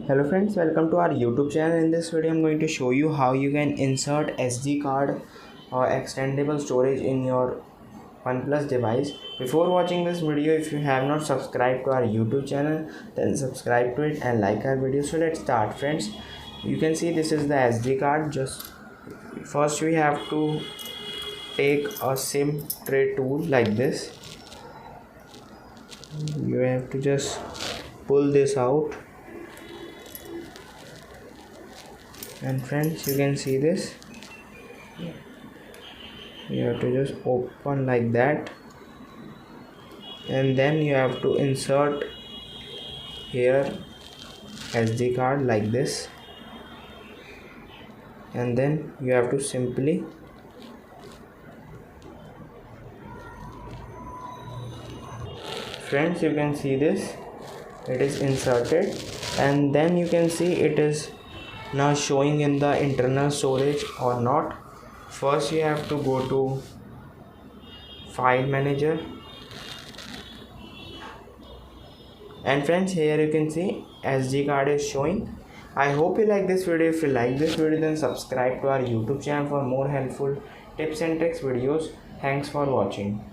Hello friends, welcome to our YouTube channel. In this video I'm going to show you how you can insert SD card or extendable storage in your OnePlus device. Before watching this video, if you have not subscribed to our YouTube channel, then subscribe to it and like our video. So let's start friends. You can see this is the SD card. Just first we have to take a SIM tray tool like this. You have to just pull this out. And friends, you can see this. You have to just open like that, and then you have to insert here SD card like this, and then you have to simply friends, you can see this, it is inserted, and then you can see it is now showing in the internal storage or not. First you have to go to file manager, and friends, here you can see SD card is showing. I hope you like this video. If you like this video, then subscribe to our YouTube channel for more helpful tips and tricks videos. Thanks for watching.